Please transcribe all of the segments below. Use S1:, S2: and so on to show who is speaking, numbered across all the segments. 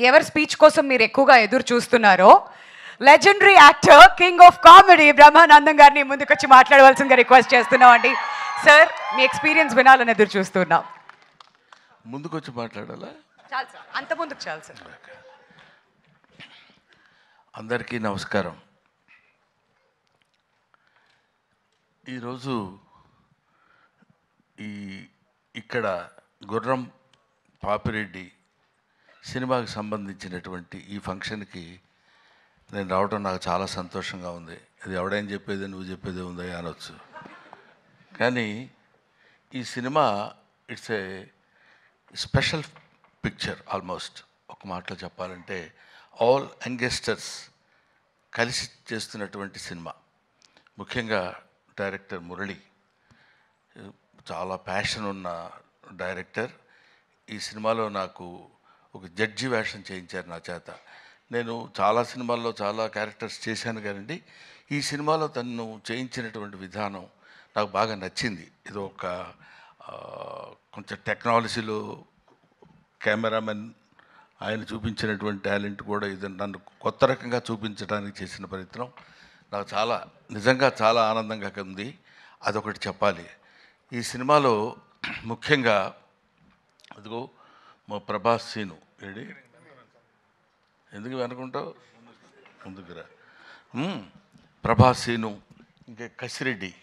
S1: ఎవరి స్పీచ్ కోసం మీరు ఎక్కువగా ఎదురు చూస్తున్నారో legendary actor king of comedy Brahmanandam గారిని ముందుకొచ్చి మాట్లాడవలసిందిగా రిక్వెస్ట్ చేస్తున్నాం అండి. సార్, మీ ఎక్స్పీరియన్స్ వినాలని ఎదురు చూస్తున్నాం.
S2: ముందుకొచ్చి మాట్లాడాలా?
S1: చాలు సార్, అంత ముందుకు చాలు సార్.
S2: అందరికీ నమస్కారం. ఈరోజు ఇక్కడ గుర్రం పాపిరెడ్డి సినిమాకి సంబంధించినటువంటి ఈ ఫంక్షన్కి నేను రావడం నాకు చాలా సంతోషంగా ఉంది. ఇది ఎవడైనా చెప్పేది నువ్వు చెప్పేది ఉందా అనొచ్చు, కానీ ఈ cinema it's a special picture. Almost ఒక మాటలో చెప్పాలంటే ఆల్ యంగస్టర్స్ కలిసి చేస్తున్నటువంటి సినిమా. ముఖ్యంగా డైరెక్టర్ మురళి చాలా ప్యాషన్ ఉన్న డైరెక్టర్. ఈ సినిమాలో నాకు ఒక జడ్జి వేషం చేయించారు నా చేత. నేను చాలా సినిమాల్లో చాలా క్యారెక్టర్స్ చేశాను కానండి, ఈ సినిమాలో తను చేయించినటువంటి విధానం నాకు బాగా నచ్చింది. ఇది ఒక కొంచెం టెక్నాలజీలో కెమెరామెన్ ఆయన చూపించినటువంటి టాలెంట్ కూడా ఇది నన్ను కొత్త రకంగా చూపించడానికి చేసిన ప్రయత్నం నాకు చాలా నిజంగా చాలా ఆనందంగా ఉంది. అదొకటి చెప్పాలి. ఈ సినిమాలో ముఖ్యంగా అదిగో మా ప్రభాస్ సీను ఏడి ఎందుకు అనుకుంటావు ముందుకురా. ప్రభాస్ సీను, ఇంకా కసిరెడ్డినా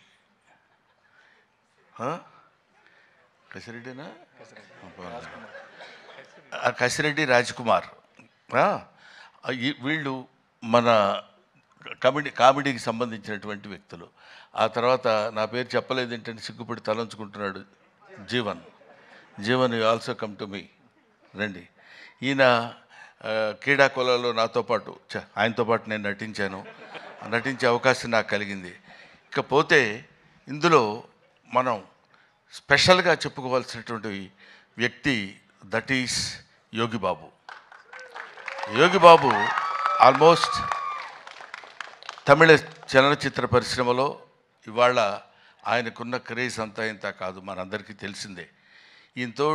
S2: కసిరెడ్డి రాజ్కుమార్, వీళ్ళు మన కామెడీకి సంబంధించినటువంటి వ్యక్తులు. ఆ తర్వాత నా పేరు చెప్పలేదు ఏంటంటే సిగ్గుపడి తలంచుకుంటున్నాడు Jeevan. You also come to me. రండి. ఈయన క్రీడాకులలో నాతో పాటు ఆయనతో పాటు నేను నటించే అవకాశం నాకు కలిగింది. ఇకపోతే ఇందులో మనం స్పెషల్గా చెప్పుకోవాల్సినటువంటి వ్యక్తి that is Yogi Babu. Yogi Babu almost తమిళ చలనచిత్ర పరిశ్రమలో ఇవాళ ఆయనకున్న క్రేజ్ అంతా ఇంత కాదు, మనందరికీ తెలిసిందే. ఈయనతో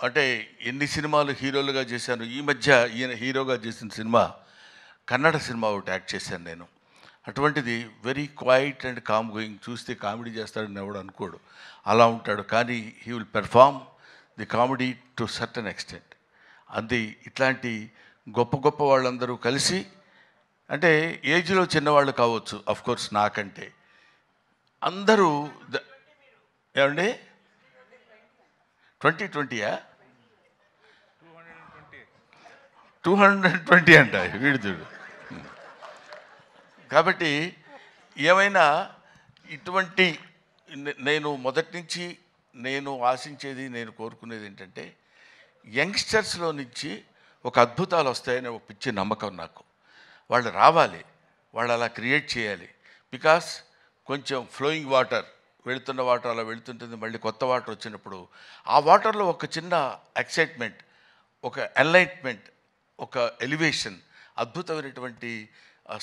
S2: అంటే ఎన్ని సినిమాలు హీరోలుగా చేశాను. ఈ మధ్య ఈయన హీరోగా చేసిన సినిమా కన్నడ సినిమా ఒకటి యాక్ట్ చేశాను నేను. అటువంటిది very quiet and calm going. చూస్తే కామెడీ చేస్తాడని ఎవడు అనుకోడు, అలా ఉంటాడు. కానీ he will perform the comedy to certain extent. అది ఇట్లాంటి గొప్ప గొప్ప వాళ్ళందరూ కలిసి, అంటే ఏజ్లో చిన్నవాళ్ళు కావచ్చు అఫ్కోర్స్ నాకంటే, అందరూ ఏమండి 2020యా 220 అంట వీడిదుడు. కాబట్టి ఏమైనా ఇటువంటి నేను మొదటి నుంచి నేను ఆశించేది, నేను కోరుకునేది ఏంటంటే యంగ్స్టర్స్లో నుంచి ఒక అద్భుతాలు వస్తాయనే ఒక పిచ్చి నమ్మకం నాకు. వాళ్ళు రావాలి, వాళ్ళు అలా క్రియేట్ చేయాలి. బికాస్ కొంచెం ఫ్లోయింగ్ వాటర్, వెళుతున్న వాటర్ అలా వెళుతుంటుంది, మళ్ళీ కొత్త వాటర్ వచ్చినప్పుడు ఆ వాటర్లో ఒక చిన్న ఎక్సైట్మెంట్, ఒక ఎన్లైట్మెంట్, ఒక ఎలివేషన్, అద్భుతమైనటువంటి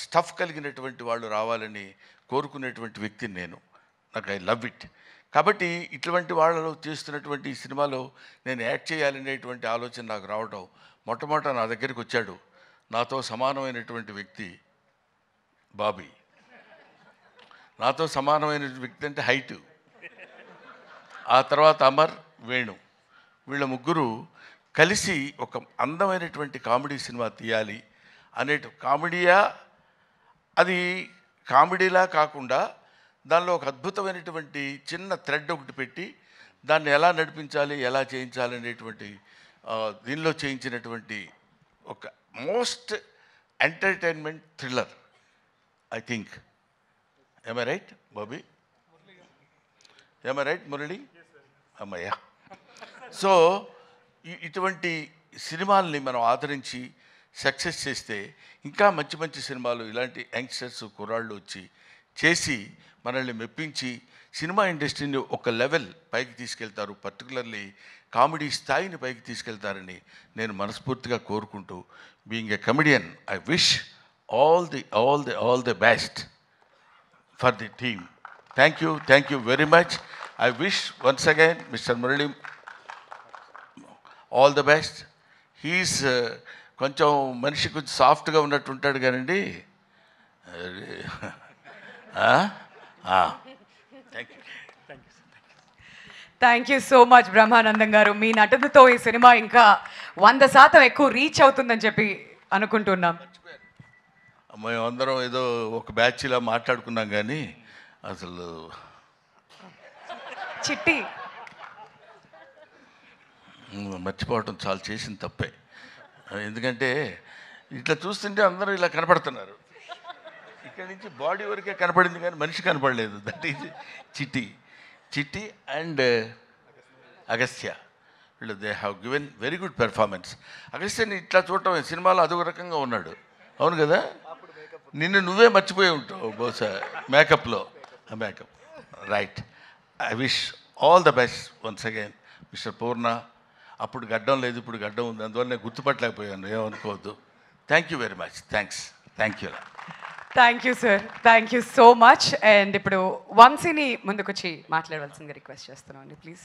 S2: స్టఫ్ కలిగినటువంటి వాళ్ళు రావాలని కోరుకునేటువంటి వ్యక్తిని నేను. నాకు ఐ లవ్ ఇట్. కాబట్టి ఇటువంటి వాళ్ళు చేస్తున్నటువంటి ఈ సినిమాలో నేను యాక్ట్ చేయాలనేటువంటి ఆలోచన నాకు రావడం, మొట్టమొదట నా దగ్గరికి వచ్చాడు నాతో సమానమైనటువంటి వ్యక్తి బాబీ. నాతో సమానమైన వ్యక్తి అంటే హైటు. ఆ తర్వాత అమర్, వేణు, వీళ్ళ ముగ్గురు కలిసి ఒక అందమైనటువంటి కామెడీ సినిమా తీయాలి అనే కామెడీయా, అది కామెడీలా కాకుండా దానిలో ఒక అద్భుతమైనటువంటి చిన్న థ్రెడ్ ఒకటి పెట్టి దాన్ని ఎలా నడిపించాలి, ఎలా చేయించాలి అనేటువంటి దీనిలో చేయించినటువంటి ఒక most entertainment thriller I think. Am I right, Bobby? Am I right, Murali? అమ్మయ్య. సో ఇటువంటి సినిమాల్ని మనం ఆదరించి సక్సెస్ చేస్తే ఇంకా మంచి మంచి సినిమాలు ఇలాంటి యంగ్స్టర్స్ కుర్రాళ్ళు వచ్చి చేసి మనల్ని మెప్పించి సినిమా ఇండస్ట్రీని ఒక లెవెల్ పైకి తీసుకెళ్తారు, పర్టికులర్లీ కామెడీ స్థాయిని పైకి తీసుకెళ్తారని నేను మనస్ఫూర్తిగా కోరుకుంటూ, being a comedian, I wish all the best for the team. Thank you very much. I wish once again Mr. Murali all the best. He's కొంచెం మనిషి కొంచెం సాఫ్ట్గా ఉన్నట్టు ఉంటాడు కానండి. Thank you.
S1: Thank you so much Brahmanandam గారు. మీ నటనతో ఈ సినిమా ఇంకా 100% ఎక్కువ రీచ్ అవుతుందని చెప్పి అనుకుంటున్నాం.
S2: మేమందరం ఏదో ఒక బ్యాచ్లా మాట్లాడుకున్నాం కానీ అసలు
S1: చిట్టి
S2: మర్చిపోవటం చాలా చేసిన తప్పే. ఎందుకంటే ఇట్లా చూస్తుంటే అందరూ ఇలా కనపడుతున్నారు. ఇక్కడి నుంచి బాడీ వరకే కనపడింది కానీ మనిషి కనపడలేదు. That is Chitti and Agastya. వీళ్ళు they have given very good performance. అగస్త్యని ఇట్లా చూడటం సినిమాలో అదొక రకంగా ఉన్నాడు. అవును కదా, నిన్ను నువ్వే మర్చిపోయి ఉంటావు బహుశా మేకప్లో. Makeup right. I wish all the best once again mister Poorna. అప్పుడు గడ్డం లేదు, ఇప్పుడు గడ్డం ఉంది, అందువల్ల నేను గుర్తుపట్టలేకపోయాను, ఏమనుకోవద్దు. Thank you very much. Thanks. Thank you.
S1: Thank you sir. Thank you so much. And ఇప్పుడు వంశీని ముందుకొచ్చి మాట్లాడవలసిందిగా రిక్వెస్ట్ చేస్తున్నాను అండి, ప్లీజ్.